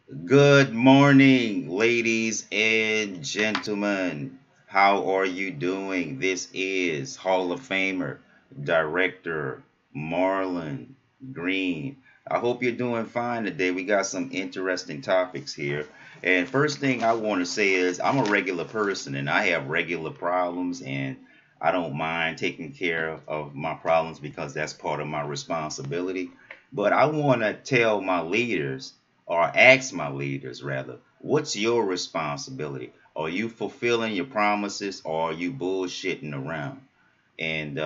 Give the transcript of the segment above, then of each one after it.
Good morning, ladies and gentlemen. How are you doing? This is Hall of Famer, Director Marlon Green. I hope you're doing fine today. We got some interesting topics here. And first thing I want to say is I'm a regular person and I have regular problems, and I don't mind taking care of my problems because that's part of my responsibility. But I want to tell my leaders, or ask my leaders rather, what's your responsibility? Are you fulfilling your promises, or are you bullshitting around? And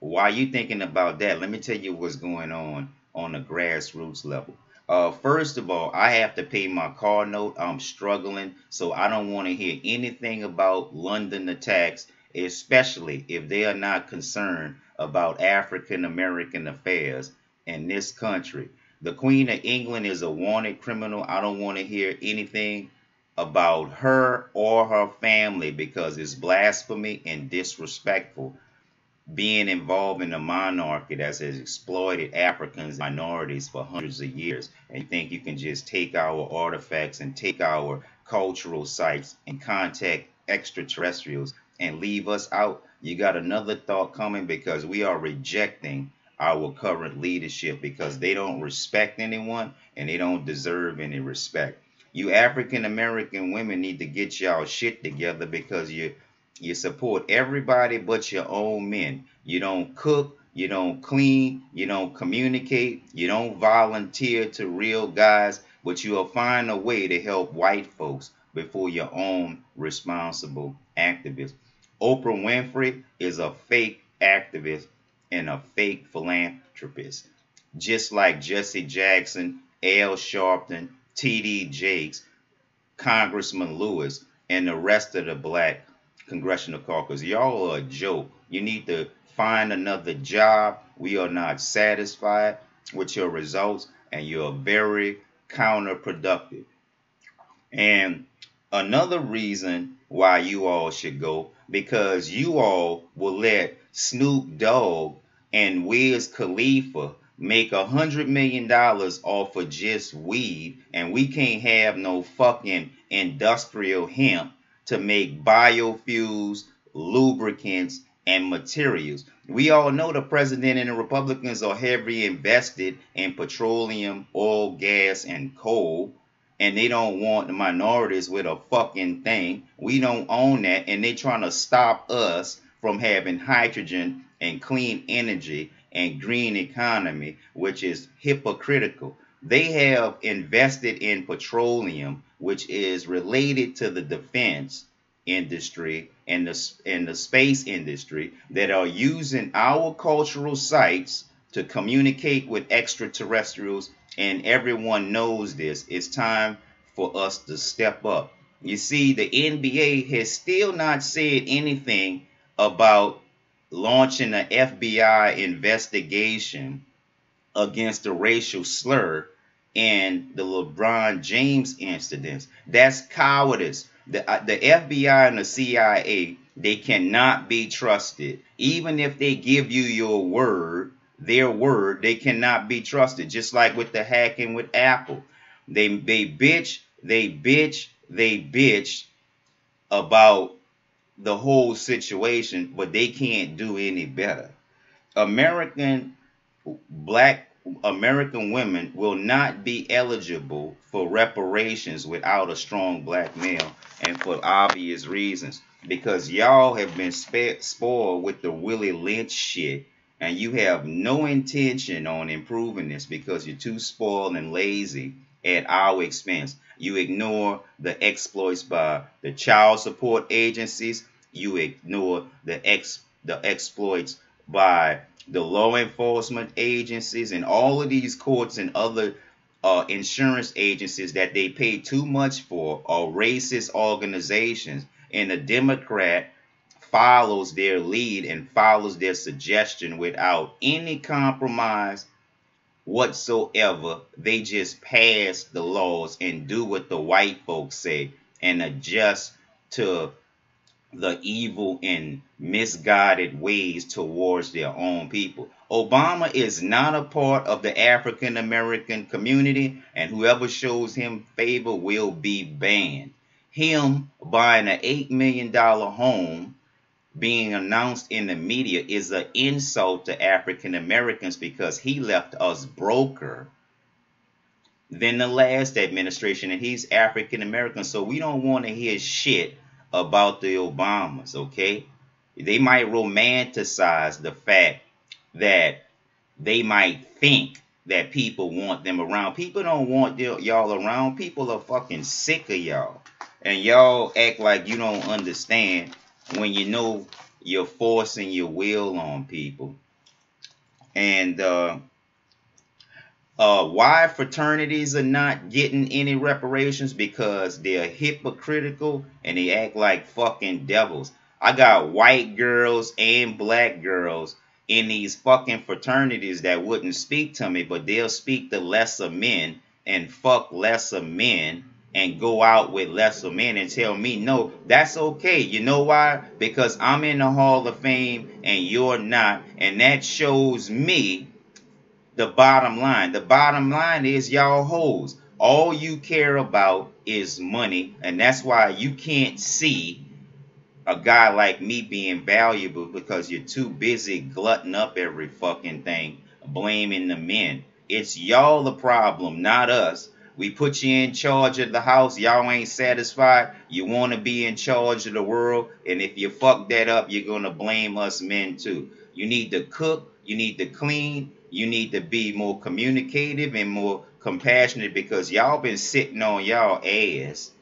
while you thinking about that, let me tell you what's going on the grassroots level. First of all, I have to pay my car note. I'm struggling, so I don't want to hear anything about London attacks, especially if they are not concerned about African American affairs in this country. The Queen of England is a wanted criminal. I don't want to hear anything about her or her family because it's blasphemy and disrespectful being involved in a monarchy that has exploited Africans and minorities for hundreds of years. And you think you can just take our artifacts and take our cultural sites and contact extraterrestrials and leave us out? You got another thought coming, because we are rejecting our current leadership because they don't respect anyone and they don't deserve any respect. You African American women need to get y'all shit together because you support everybody but your own men. You don't cook, you don't clean, you don't communicate, you don't volunteer to real guys, but you'll find a way to help white folks before your own responsible activists. Oprah Winfrey is a fake activist and a fake philanthropist, just like Jesse Jackson, Al Sharpton, T.D. Jakes, Congressman Lewis, and the rest of the black congressional caucus. Y'all are a joke. You need to find another job. We are not satisfied with your results, and you're very counterproductive. And another reason why you all should go, because you all will let Snoop Dogg and Wiz Khalifa make $100 million off of just weed, and we can't have no fucking industrial hemp to make biofuels, lubricants, and materials. We all know the president and the Republicans are heavily invested in petroleum, oil, gas, and coal, and they don't want the minorities with a fucking thing. We don't own that, and they trying to stop us from having hydrogen and clean energy and green economy, which is hypocritical. They have invested in petroleum, which is related to the defense industry and the space industry, that are using our cultural sites to communicate with extraterrestrials, and everyone knows this. It's time for us to step up. You see, the NBA has still not said anything about launching an FBI investigation against the racial slur and the LeBron James incidents. That's cowardice. The FBI and the CIA, they cannot be trusted. Even if they give you your word, their word, they cannot be trusted. Just like with the hacking with Apple. They bitch about the whole situation, but they can't do any better. American black American women will not be eligible for reparations without a strong black male, and for obvious reasons. Because y'all have been spoiled with the Willie Lynch shit, and you have no intention on improving this because you're too spoiled and lazy at our expense. You ignore the exploits by the child support agencies. You ignore the exploits by the law enforcement agencies and all of these courts and other insurance agencies that they pay too much for are racist organizations, and the Democrat follows their lead and follows their suggestion without any compromise whatsoever. They just pass the laws and do what the white folks say and adjust to the evil and misguided ways towards their own people. Obama is not a part of the African American community, and whoever shows him favor will be banned. Him buying an $8 million home being announced in the media is an insult to African Americans because he left us broker than the last administration, and he's African American. So we don't want to hear shit about the Obamas, okay? They might romanticize the fact that they might think that people want them around. People don't want y'all around. People are fucking sick of y'all. And y'all act like you don't understand when you know you're forcing your will on people. And why fraternities are not getting any reparations? Because they're hypocritical and they act like fucking devils. I got white girls and black girls in these fucking fraternities that wouldn't speak to me, but they'll speak to lesser men and fuck lesser men and go out with lesser men and tell me no, that's okay. You know why? Because I'm in the Hall of Fame and you're not, and that shows me the bottom line. The bottom line is y'all hoes. All you care about is money, and that's why you can't see a guy like me being valuable, because you're too busy glutting up every fucking thing, blaming the men. It's y'all the problem, not us. We put you in charge of the house, y'all ain't satisfied. You want to be in charge of the world, and if you fuck that up, you're going to blame us men too. You need to cook, you need to clean, you need to be more communicative and more compassionate, because y'all been sitting on y'all ass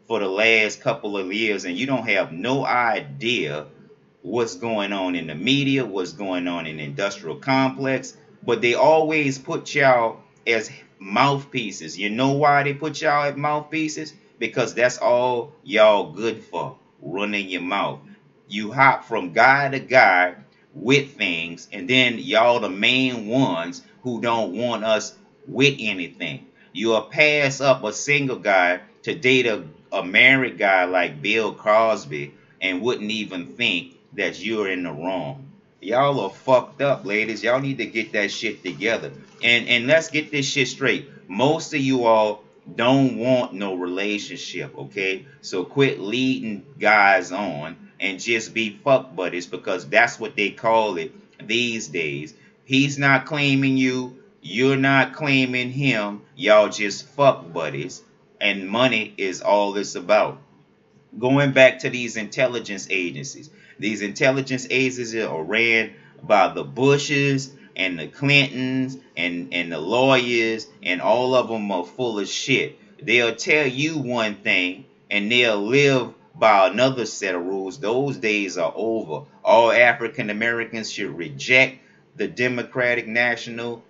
for the last couple of years and you don't have no idea what's going on in the media, what's going on in the industrial complex, but they always put y'all as mouthpieces. You know why they put y'all as mouthpieces? Because that's all y'all good for, running your mouth. You hop from guy to guy with things, and then y'all the main ones who don't want us with anything. You'll pass up a single guy to date a married guy like Bill Cosby and wouldn't even think that you're in the wrong. Y'all are fucked up, ladies. Y'all need to get that shit together. And let's get this shit straight. Most of you all don't want no relationship, okay? So quit leading guys on and just be fuck buddies, because that's what they call it these days. He's not claiming you, you're not claiming him. Y'all just fuck buddies, and money is all it's about. Going back to these intelligence agencies. These intelligence agencies are ran by the Bushes and the Clintons and the lawyers, and all of them are full of shit. They'll tell you one thing and they'll live by another set of rules. Those days are over. All African Americans should reject the Democratic National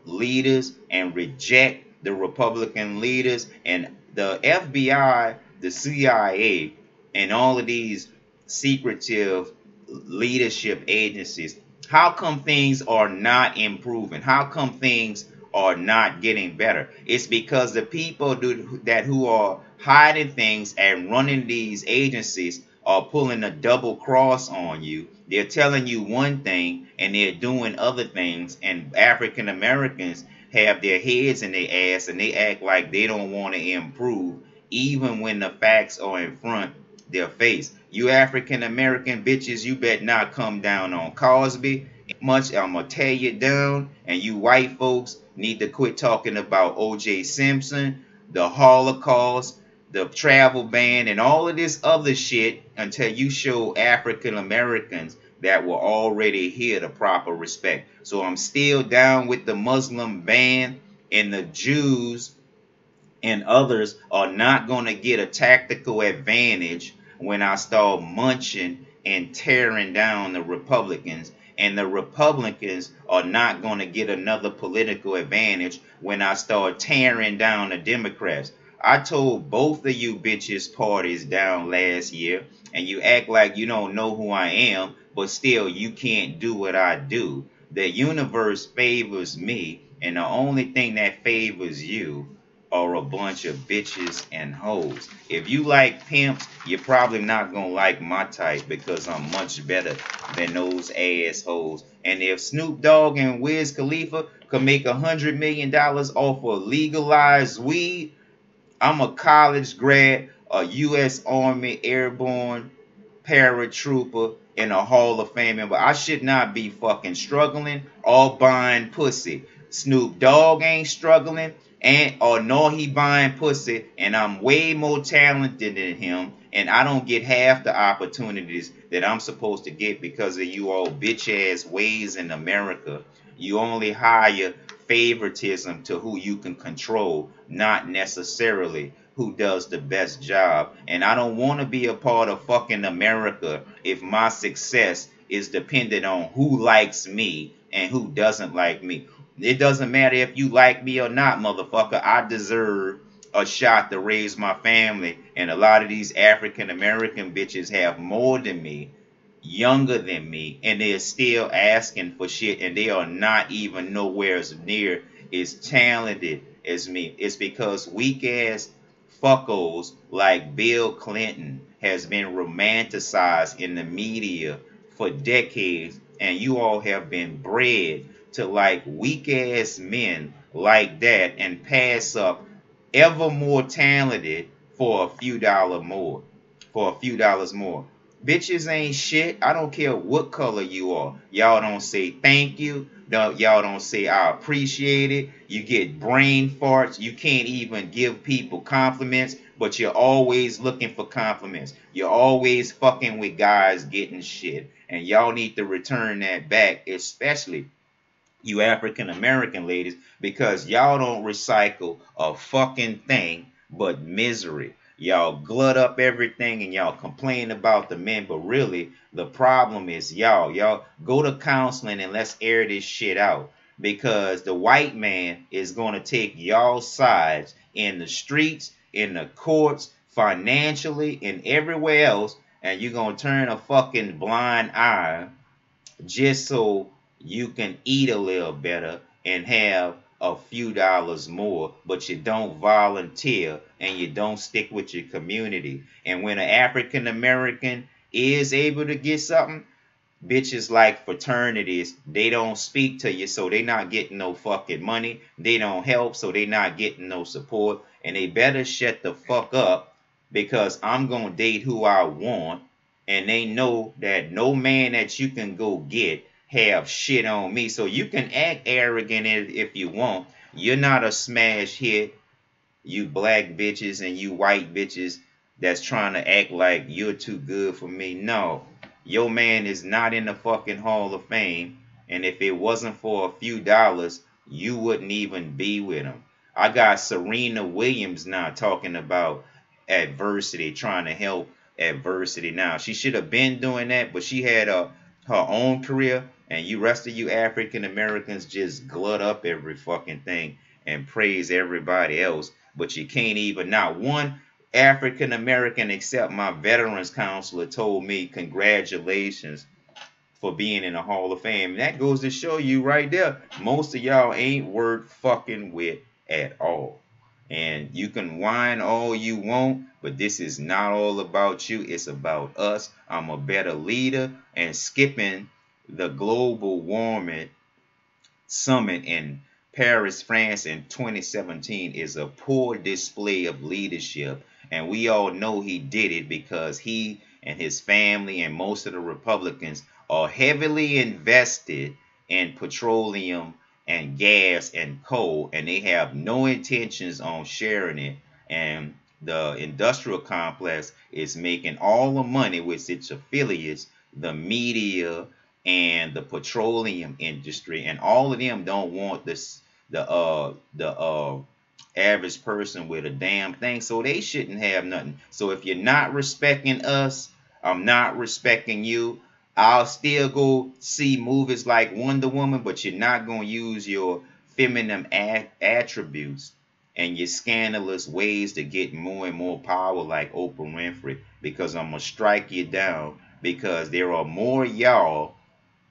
leaders and reject the Republican leaders, and the FBI, the CIA, and all of these secretive leadership agencies. How come things are not improving? How come things are not getting better? It's because the people who are hiding things and running these agencies are pulling a double cross on you. They're telling you one thing and they're doing other things, and African Americans have their heads in their ass and they act like they don't want to improve even when the facts are in front their face. You African American bitches, you bet not come down on Cosby. Much I'm gonna tear you down, and you white folks need to quit talking about O.J. Simpson, the Holocaust, the travel ban, and all of this other shit until you show African Americans that were already here the proper respect. So I'm still down with the Muslim ban, and the Jews and others are not going to get a tactical advantage when I start munching and tearing down the Republicans. And the Republicans are not going to get another political advantage when I start tearing down the Democrats. I told both of you bitches parties down last year, and you act like you don't know who I am, but still you can't do what I do. The universe favors me, and the only thing that favors you are a bunch of bitches and hoes. If you like pimps, you're probably not gonna like my type because I'm much better than those assholes. And if Snoop Dogg and Wiz Khalifa could make $100 million off of legalized weed, I'm a college grad, a U.S. Army Airborne paratrooper, and a Hall of Fame member. I should not be fucking struggling or buying pussy. Snoop Dogg ain't struggling, and or nor he buying pussy, and I'm way more talented than him, and I don't get half the opportunities that I'm supposed to get because of you all bitch ass ways in America. You only hire favoritism to who you can control, not necessarily who does the best job. And I don't want to be a part of fucking America if my success is dependent on who likes me and who doesn't like me. It doesn't matter if you like me or not, motherfucker. I deserve a shot to raise my family. And a lot of these African American bitches have more than me, younger than me, and they're still asking for shit, and they are not even nowhere as near as talented as me. It's because weak ass fuckos like Bill Clinton has been romanticized in the media for decades, and you all have been bred to like weak ass men like that and pass up ever more talented for a few dollars more. For a few dollars more. Bitches ain't shit. I don't care what color you are. Y'all don't say thank you. Y'all don't say I appreciate it. You get brain farts. You can't even give people compliments, but you're always looking for compliments. You're always fucking with guys getting shit. And y'all need to return that back, especially you African American ladies, because y'all don't recycle a fucking thing but misery. Y'all glut up everything and y'all complain about the men, but really the problem is y'all. Y'all go to counseling and let's air this shit out because the white man is going to take y'all sides in the streets, in the courts, financially, and everywhere else, and you're going to turn a fucking blind eye just so you can eat a little better and have a few dollars more, but you don't volunteer and you don't stick with your community. And when an African American is able to get something, bitches like fraternities, they don't speak to you, so they not getting no fucking money. They don't help, so they not getting no support. And they better shut the fuck up because I'm gonna date who I want, and they know that no man that you can go get have shit on me. So you can act arrogant if you want. You're not a smash hit, you black bitches and you white bitches that's trying to act like you're too good for me. No, your man is not in the fucking Hall of Fame. And if it wasn't for a few dollars, you wouldn't even be with him. I got Serena Williams now talking about adversity, trying to help adversity now. She should have been doing that, but she had her own career, and you rest of you African Americans just glut up every fucking thing and praise everybody else, but you can't even, not one African American except my veterans counselor told me congratulations for being in the Hall of Fame. And that goes to show you right there, most of y'all ain't worth fucking with at all. And you can whine all you want, but this is not all about you. It's about us. I'm a better leader, and skipping the global warming summit in Paris, France in 2017 is a poor display of leadership. And we all know he did it because he and his family and most of the Republicans are heavily invested in petroleum and gas and coal, and they have no intentions on sharing it. And the industrial complex is making all the money with its affiliates, the media, and the petroleum industry, and all of them don't want this the average person with a damn thing, so they shouldn't have nothing. So if you're not respecting us, I'm not respecting you. I'll still go see movies like Wonder Woman, but you're not going to use your feminine attributes and your scandalous ways to get more and more power like Oprah Winfrey, because I'm going to strike you down, because there are more y'all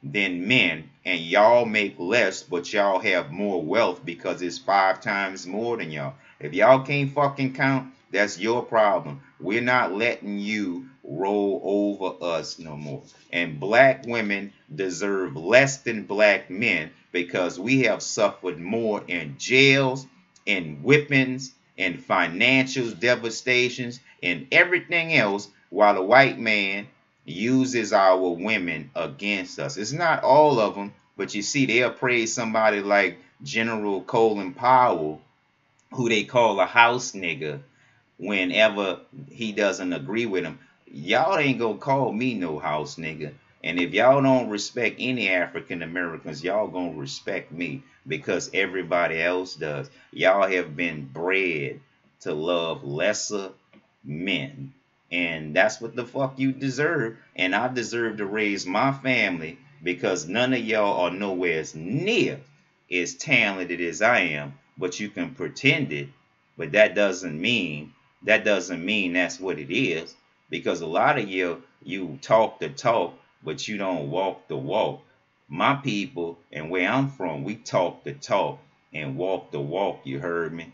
than men, and y'all make less, but y'all have more wealth because it's 5 times more than y'all. If y'all can't fucking count, that's your problem. We're not letting you roll over us no more. And black women deserve less than black men because we have suffered more in jails, in whippings, in financial devastations, and everything else, while the white man uses our women against us. It's not all of them, but you see, they'll praise somebody like General Colin Powell, who they call a house nigga, whenever he doesn't agree with him. Y'all ain't gonna call me no house nigga. And if y'all don't respect any African Americans, y'all gonna respect me because everybody else does. Y'all have been bred to love lesser men. And that's what the fuck you deserve. And I deserve to raise my family because none of y'all are nowhere near as talented as I am. But you can pretend it. But that doesn't mean that's what it is, because a lot of you talk the talk, but you don't walk the walk. My people and where I'm from, we talk the talk and walk the walk. You heard me?